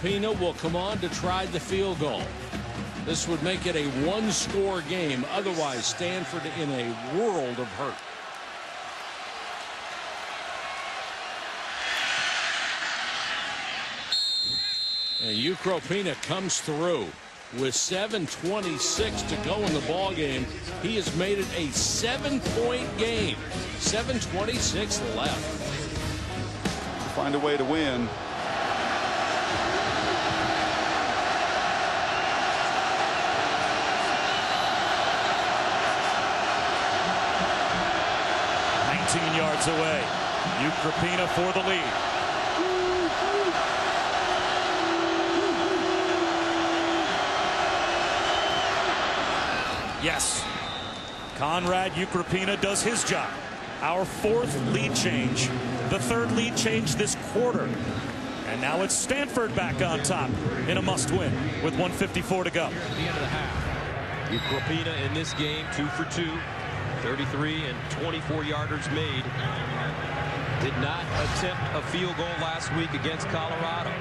Ukropina will come on to try the field goal. This would make it a one-score game. Otherwise, Stanford in a world of hurt. And Ukropina comes through with 7:26 to go in the ball game. He has made it a 7-point game. 7:26 left. Find a way to win. Yards away. Ukropina for the lead. Yes. Conrad Ukropina does his job. Our fourth lead change. The third lead change this quarter. And now it's Stanford back on top in a must-win with 1:54 to go. At the end of the half. Ukropina in this game 2 for 2. 33 and 24 yarders made. Did not attempt a field goal last week against Colorado.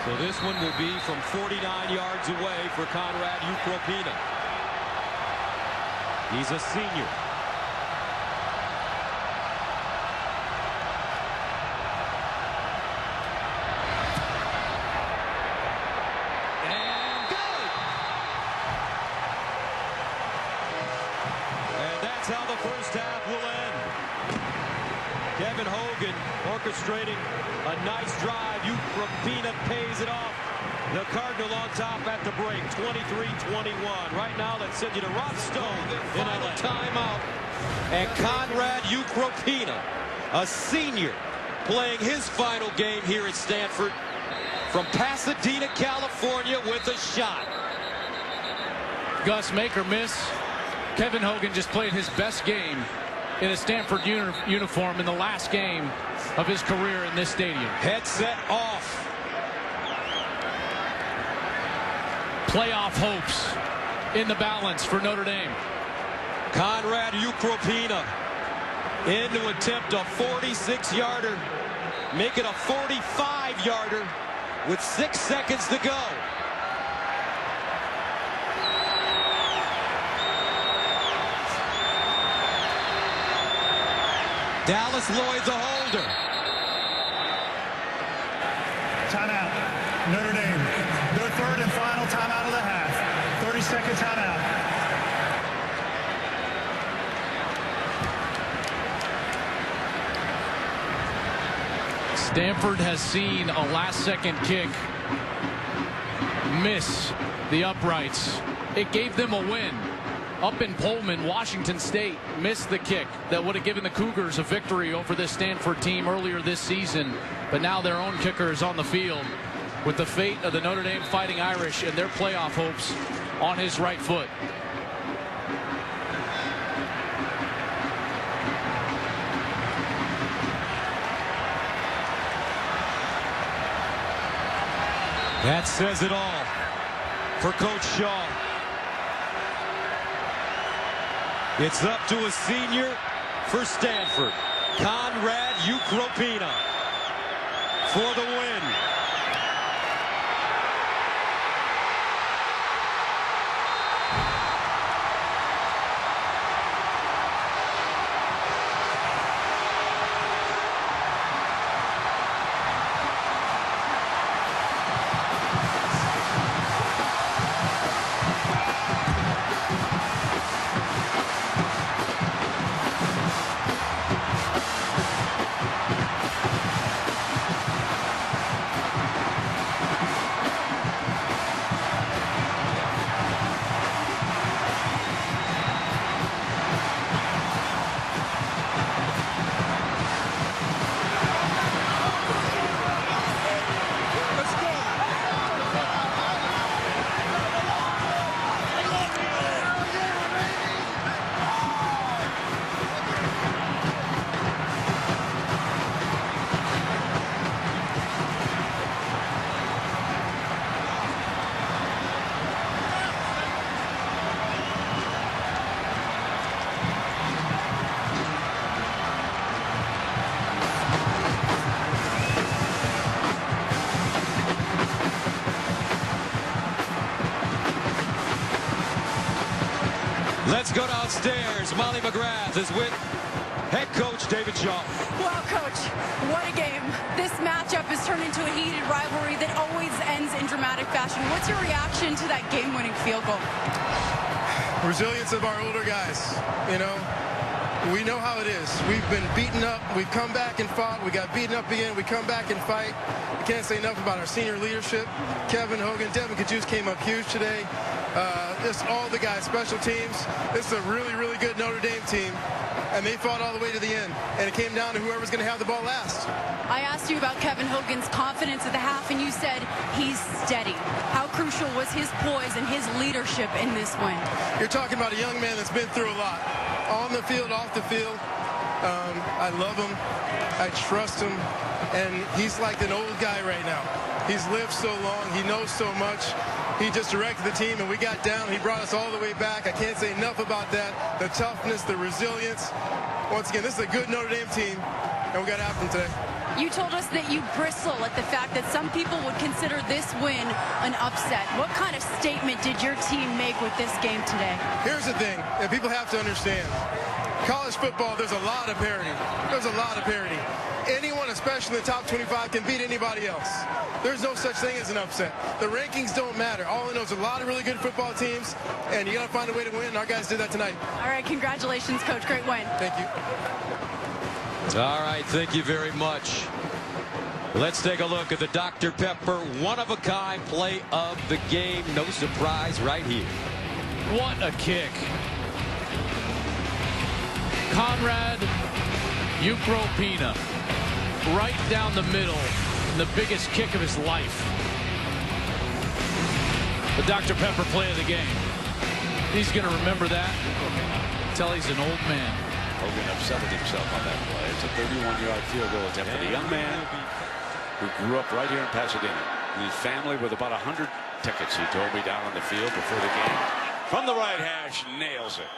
So this one will be from 49 yards away for Conrad Ukropina. He's a senior. That's how the first half will end. Kevin Hogan orchestrating a nice drive. Ukropina pays it off. The Cardinal on top at the break, 23-21. Right now, let's send you to Rob Stone in a timeout. And Conrad Ukropina, a senior, playing his final game here at Stanford from Pasadena, California, with a shot. Gus, make or miss. Kevin Hogan just played his best game in a Stanford uniform in the last game of his career in this stadium. Headset off. Playoff hopes in the balance for Notre Dame. Conrad Ukropina in to attempt a 46-yarder. Make it a 45-yarder with 6 seconds to go. Dallas Lloyd's a holder. Timeout. Notre Dame. Their third and final timeout of the half. 30-second timeout. Stanford has seen a last-second kick miss the uprights. It gave them a win. Up in Pullman, Washington State missed the kick that would have given the Cougars a victory over this Stanford team earlier this season. But now their own kicker is on the field with the fate of the Notre Dame Fighting Irish and their playoff hopes on his right foot. That says it all for Coach Shaw. It's up to a senior for Stanford. Conrad Ukropina for the win. Let's go downstairs. Molly McGrath is with head coach David Shaw. Well, Coach, what a game. This matchup has turned into a heated rivalry that always ends in dramatic fashion. What's your reaction to that game-winning field goal? Resilience of our older guys, you know. We know how it is. We've been beaten up. We've come back and fought. We got beaten up again. We come back and fight. I can't say enough about our senior leadership. Kevin Hogan, Devin Kajus came up huge today. Just all the guys, special teams. This is a really, really good Notre Dame team. And they fought all the way to the end. And it came down to whoever's going to have the ball last. I asked you about Kevin Hogan's confidence at the half, and you said he's steady. How crucial was his poise and his leadership in this win? You're talking about a young man that's been through a lot. On the field, off the field. I love him. I trust him. And he's like an old guy right now. He's lived so long. He knows so much. He just directed the team, and we got down. He brought us all the way back. I can't say enough about that. The toughness, the resilience. Once again, this is a good Notre Dame team, and we got after them today. You told us that you bristle at the fact that some people would consider this win an upset. What kind of statement did your team make with this game today? Here's the thing, and people have to understand. College football, there's a lot of parity. There's a lot of parity. Anyone, especially in the top 25, can beat anybody else. There's no such thing as an upset. The rankings don't matter. All I know is a lot of really good football teams, and you got to find a way to win, and our guys did that tonight. All right, congratulations, Coach. Great win. Thank you. All right, thank you very much. Let's take a look at the Dr. Pepper one-of-a-kind play of the game. No surprise right here. What a kick. Conrad Ukropina right down the middle, the biggest kick of his life. The Dr. Pepper play of the game. He's going to remember that until he's an old man. Hogan upsetted himself on that play. It's a 31-yard field goal attempt for the young man who grew up right here in Pasadena. His family with about 100 tickets, he told me, down on the field before the game. From the right hash, nails it.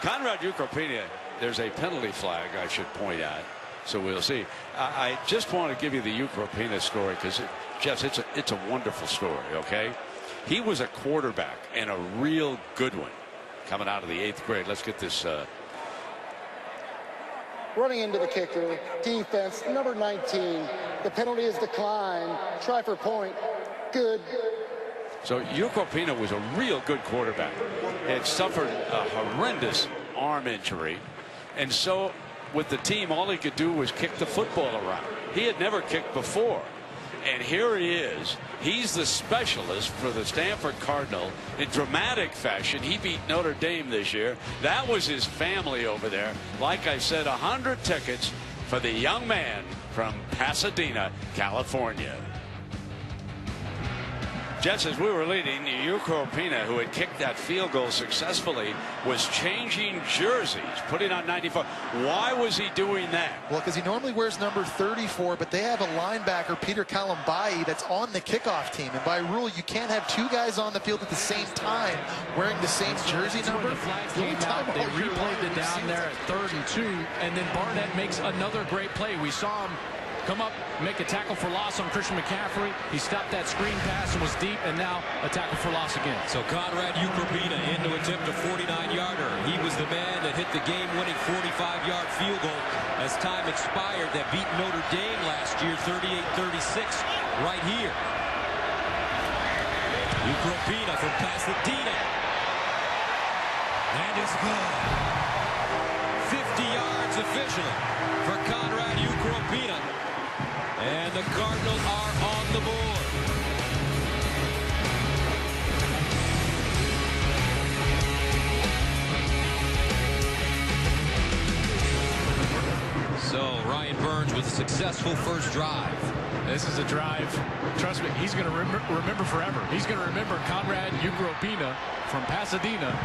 Conrad Ukropina, there's a penalty flag, I should point out. So we'll see. I just want to give you the Ukropina story because, Jeff, it's a wonderful story, okay? He was a quarterback and a real good one coming out of the 8th grade. Let's get this. Running into the kicker, defense, number 19. The penalty is declined. Try for point. Good. So Ukropina was a real good quarterback. Had suffered a horrendous arm injury. And so with the team, all he could do was kick the football around. He had never kicked before. And here he is. He's the specialist for the Stanford Cardinal. In dramatic fashion, he beat Notre Dame this year. That was his family over there. Like I said, 100 tickets for the young man from Pasadena, California. Just as we were leading, Ukropina, who had kicked that field goal successfully, was changing jerseys, putting on 94. Why was he doing that? Well, because he normally wears number 34, but they have a linebacker, Peter Kalambai, that's on the kickoff team. And by rule, you can't have two guys on the field at the same time wearing the same jersey number. The flag came out. They replayed it down there at 3rd and 2, and then Barnett makes another great play. We saw him come up, make a tackle for loss on Christian McCaffrey. He stopped that screen pass and was deep, and now a tackle for loss again. So Conrad Ukropina in to attempt a 49-yarder. He was the man that hit the game-winning 45-yard field goal as time expired that beat Notre Dame last year, 38-36, right here. Ukropina from Pasadena. And it's good. 50 yards officially for Conrad Ukropina. And the Cardinals are on the board. So Ryan Burns with a successful first drive. This is a drive. Trust me, he's going to remember forever. He's going to remember Conrad Ukropina from Pasadena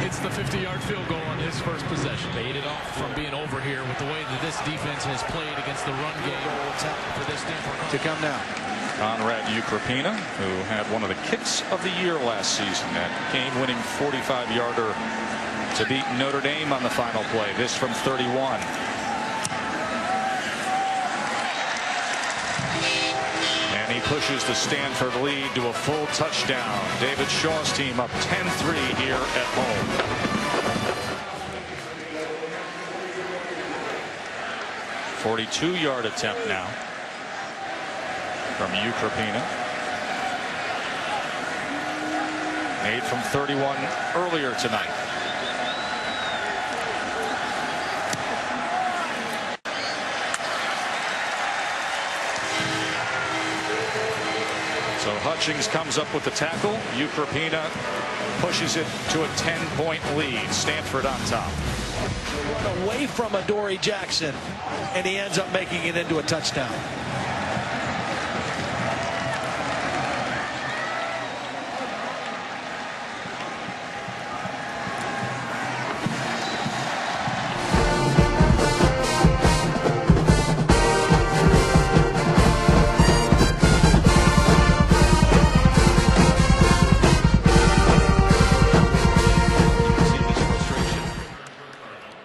hits the 50-yard field goal on his first possession. Paid it off from being over here with the way that this defense has played against the run game for this Stanford. To come now, Conrad Ukropina, who had one of the kicks of the year last season, that game-winning 45-yarder to beat Notre Dame on the final play. This from 31. And he pushes the Stanford lead to a full touchdown. David Shaw's team up 10-3 here at home. 42-yard attempt now from Ukropina. Made from 31 earlier tonight. So Hutchings comes up with the tackle. Ukropina pushes it to a 10-point lead. Stanford on top. Run away from Adoree Jackson, and he ends up making it into a touchdown.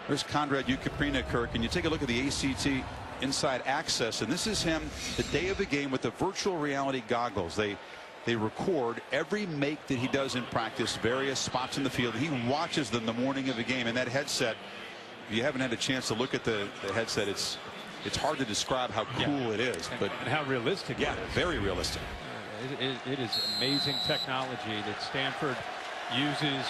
There's Conrad Ukropina, Kirk, and you take a look at the ACT inside access, and this is him the day of the game with the virtual reality goggles. They record every make that he does in practice, various spots in the field. He watches them the morning of the game, and that headset, if you haven't had a chance to look at the headset, it's hard to describe how cool it is. And how realistic it is. Very realistic. It is amazing technology that Stanford uses.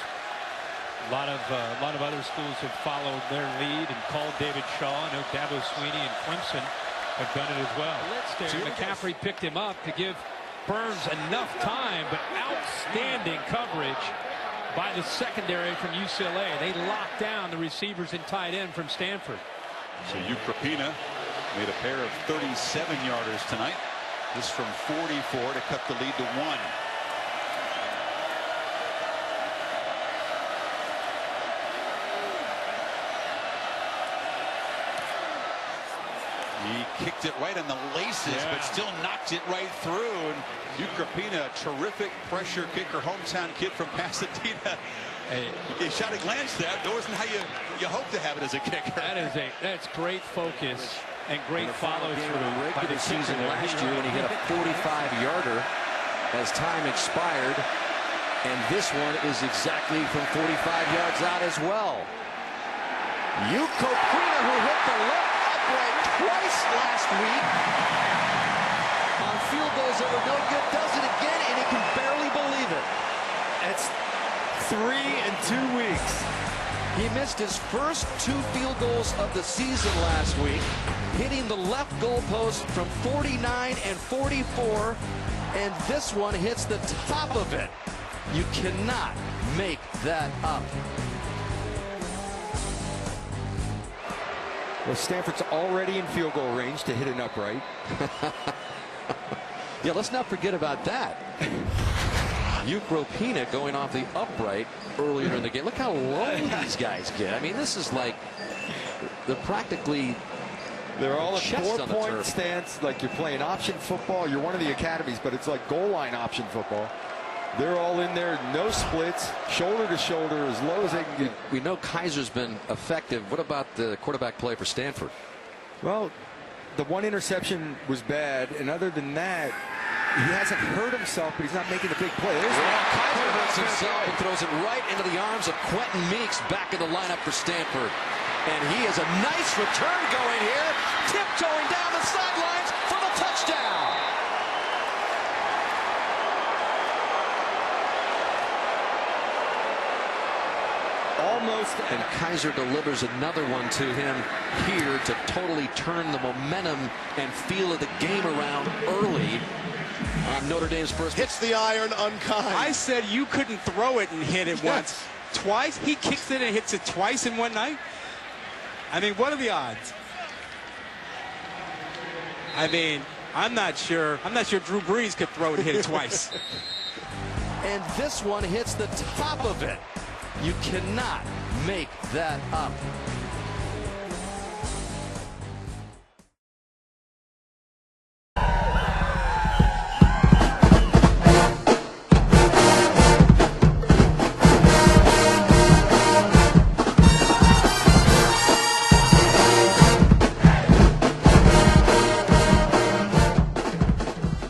A lot of other schools have followed their lead and called David Shaw. I know Dabo Sweeney and Clemson have done it as well. McCaffrey picked him up to give Burns enough time, but outstanding coverage by the secondary from UCLA. They locked down the receivers and tight end from Stanford. So Ukropina made a pair of 37-yarders tonight. This from 44 to cut the lead to 1. He kicked it right on the laces, but still knocked it right through. And Ukropina, terrific pressure kicker, hometown kid from Pasadena. He shot a glance that. That wasn't how you hope to have it as a kicker. That's great focus and great follow through. Regular season last year when he hit a 45-yarder as time expired, and this one is exactly from 45 yards out as well. Ukropina, who hit the left upright twice last week on field goals that were no good, does it again, and he can barely believe it. It's 3 in 2 weeks. He missed his first 2 field goals of the season last week, hitting the left goalpost from 49 and 44, and this one hits the top of it. You cannot make that up. Well, Stanford's already in field goal range to hit an upright. Yeah, let's not forget about that. Ukropina going off the upright earlier in the game. Look how low these guys get. I mean, this is like they're practically. They're all in chest on the 4-point turf. stance, like you're playing option football. You're one of the academies, but it's like goal line option football. They're all in there, no splits, shoulder to shoulder, as low as they can get. We know Kaiser's been effective. What about the quarterback play for Stanford? Well, the one interception was bad, and other than that, he hasn't hurt himself, but he's not making the big play. Kaiser hurts himself and throws it right into the arms of Quentin Meeks, back in the lineup for Stanford. And he has a nice return going here, tiptoeing down the sidelines for the touchdown. Almost. And Kaiser delivers another one to him here to totally turn the momentum and feel of the game around early on Notre Dame's first. Hits the iron unkind. I said you couldn't throw it and hit it once. Twice? He kicks it and hits it twice in one night? I mean, what are the odds? I mean, I'm not sure Drew Brees could throw it and hit it twice. And this one hits the top of it. You cannot make that up.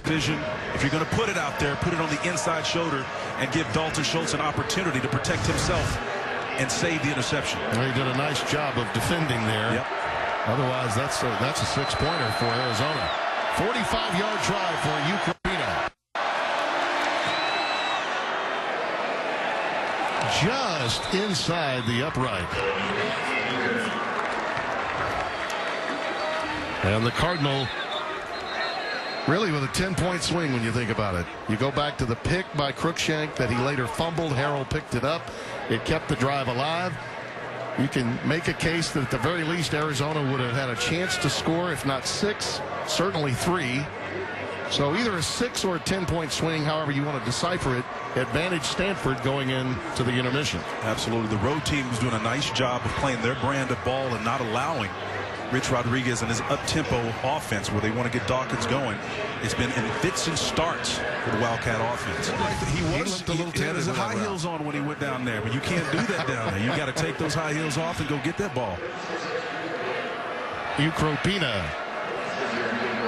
Vision. If you're going to put it out there, put it on the inside shoulder and give Dalton Schultz an opportunity to protect himself and save the interception. Well, he did a nice job of defending there. Yep. Otherwise, that's a six-pointer for Arizona. 45-yard try for Ukropina. Just inside the upright. And the Cardinal really with a 10-point swing when you think about it. You go back to the pick by Cruikshank that he later fumbled. Harrell picked it up. It kept the drive alive. You can make a case that at the very least Arizona would have had a chance to score, if not 6, certainly 3. So either a 6 or a 10-point swing, however you want to decipher it, advantage Stanford going into the intermission. Absolutely. The road team was doing a nice job of playing their brand of ball and not allowing Rich Rodriguez and his up-tempo offense where they want to get Dawkins going. It's been in fits and starts for the Wildcat offense. He had his high heels on when he went down there, but you can't do that down there. You got to take those high heels off and go get that ball. Ukropina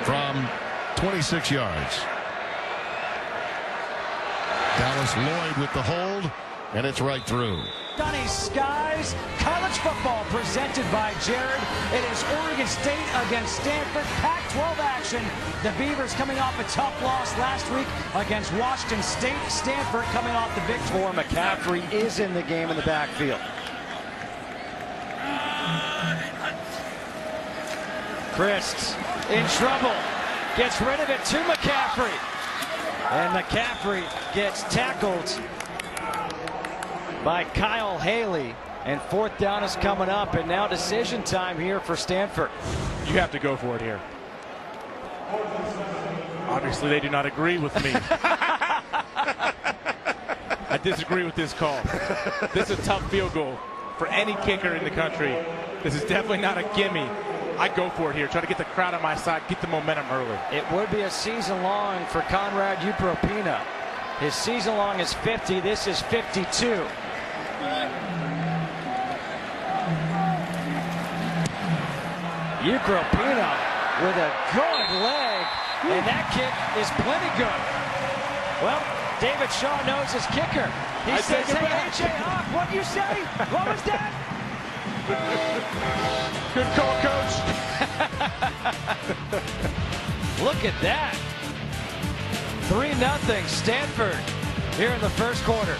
from 26 yards. Dallas Lloyd with the hold, and it's right through. Sunny skies, college football presented by Jared. It is Oregon State against Stanford, Pac-12 action. The Beavers coming off a tough loss last week against Washington State. Stanford coming off the big four. McCaffrey is in the game in the backfield. Christ in trouble. Gets rid of it to McCaffrey. And McCaffrey gets tackled by Kyle Haley, and 4th down is coming up, and now decision time here for Stanford. You have to go for it here. Obviously, they do not agree with me. I disagree with this call. This is a tough field goal for any kicker in the country. This is definitely not a gimme. I go for it here. Try to get the crowd on my side, get the momentum early. It would be a season long for Conrad Ukropina. His season long is 50. This is 52. Ukropina with a good leg, and that kick is plenty good. Well, David Shaw knows his kicker. He says, hey, AJ Hawk, what'd you say? What was that? Good call, Coach. Look at that. 3-0 Stanford here in the first quarter.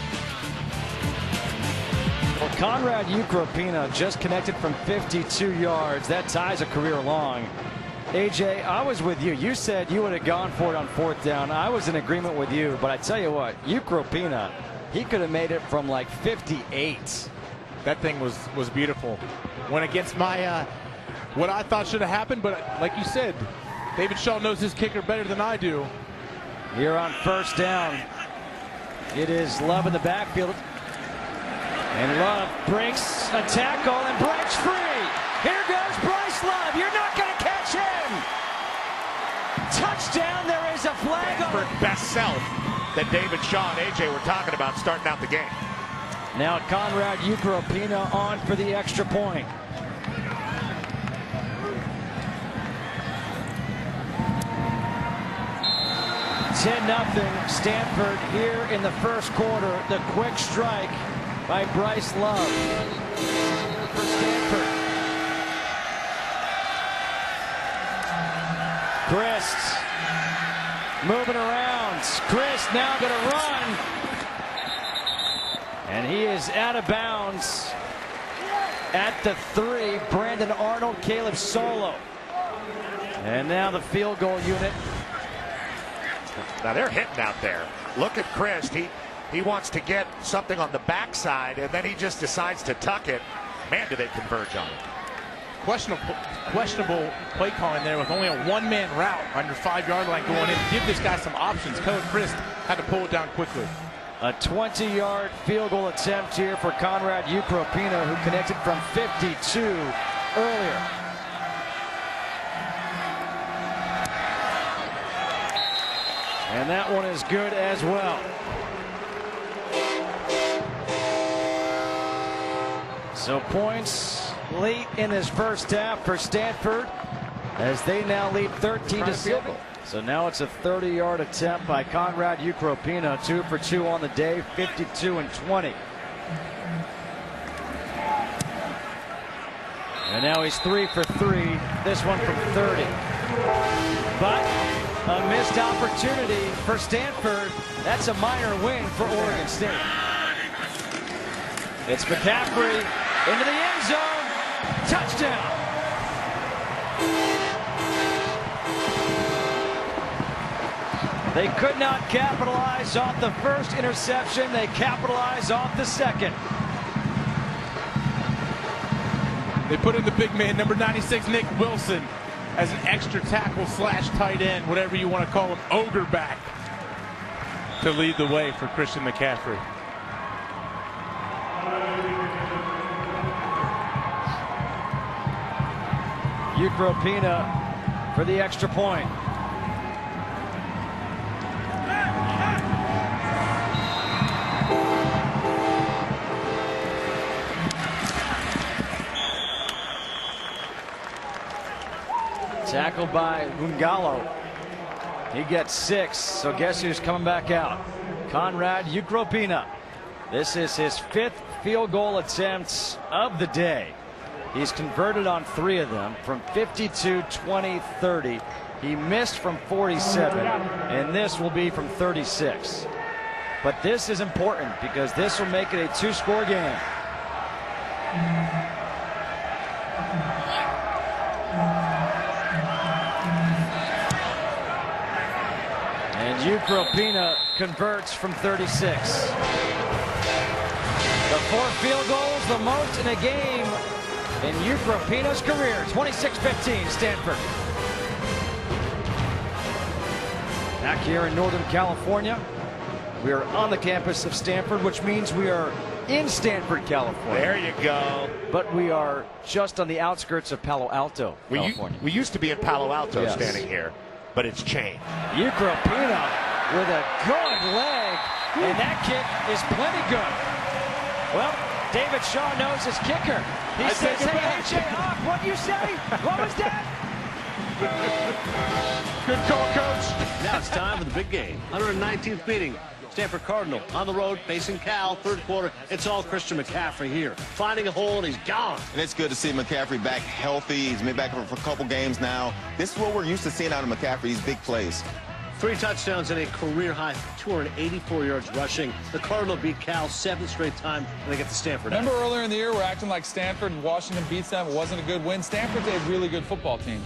Well, Conrad Ukropina just connected from 52 yards. That ties a career long. AJ, I was with you. You said you would have gone for it on 4th down. I was in agreement with you, but I tell you what, Ukropina, he could have made it from like 58. That thing was beautiful. Went against my what I thought should have happened, but like you said, David Shaw knows his kicker better than I do. Here on 1st down, it is Love in the backfield. And Love breaks a tackle and breaks free. Here goes Bryce Love. You're not going to catch him. Touchdown. There is a flag on it. Best self that David Shaw and AJ were talking about starting out the game. Now Conrad Ukropina on for the extra point. (10-0) Stanford here in the first quarter. The quick strike by Bryce Love for Stanford. Christ moving around. Christ now going to run. And he is out of bounds at the 3. Brandon Arnold, Caleb Solo. And now the field goal unit. Now they're hitting out there. Look at Christ. He wants to get something on the backside, and then he just decides to tuck it. Man, do they converge on it. Questionable play calling there with only a one-man route on your 5-yard line going in. Give this guy some options. Coach Christ had to pull it down quickly. A 20-yard field goal attempt here for Conrad Ukropina, who connected from 52 earlier. And that one is good as well. So points late in this first half for Stanford as they now lead 13-7. So now it's a 30-yard attempt by Conrad Ukropina. 2 for 2 on the day, 52 and 20. And now he's 3 for 3, this one from 30. But a missed opportunity for Stanford. That's a minor win for Oregon State. It's McCaffrey into the end zone. Touchdown. They could not capitalize off the first interception. They capitalized off the second. They put in the big man, number 96, Nick Wilson, as an extra tackle slash tight end, whatever you want to call him, ogre back, to lead the way for Christian McCaffrey. Ukropina for the extra point. Tackled by Ungalo. He gets 6, so guess who's coming back out? Conrad Ukropina. This is his 5th field goal attempts of the day. He's converted on 3 of them from 52, 20, 30. He missed from 47, and this will be from 36. But this is important because this will make it a 2-score game. And Ukropina converts from 36. The 4 field goals, the most in a game in Ukropina's career. 26-15, Stanford. Back here in Northern California, we are on the campus of Stanford, which means we are in Stanford, California. There you go. But we are just on the outskirts of Palo Alto, California. We used to be in Palo Alto, yes, standing here, but it's changed. Ukropina with a good leg, and that kick is plenty good. Well, David Shaw knows his kicker. He says, hey, AJ Hawk, what'd you say? What was that? Good call, Coach. Now it's time for the big game. 119th meeting. Stanford Cardinal on the road facing Cal. Third quarter. It's all Christian McCaffrey here. Finding a hole, and he's gone. And it's good to see McCaffrey back healthy. He's been back for a couple games now. This is what we're used to seeing out of McCaffrey, these big plays. 3 touchdowns and a career-high 284 yards rushing. The Cardinal beat Cal 7th straight time, and they get to Stanford. Remember earlier in the year, we're acting like Stanford and Washington beats them. It wasn't a good win. Stanford's a really good football team.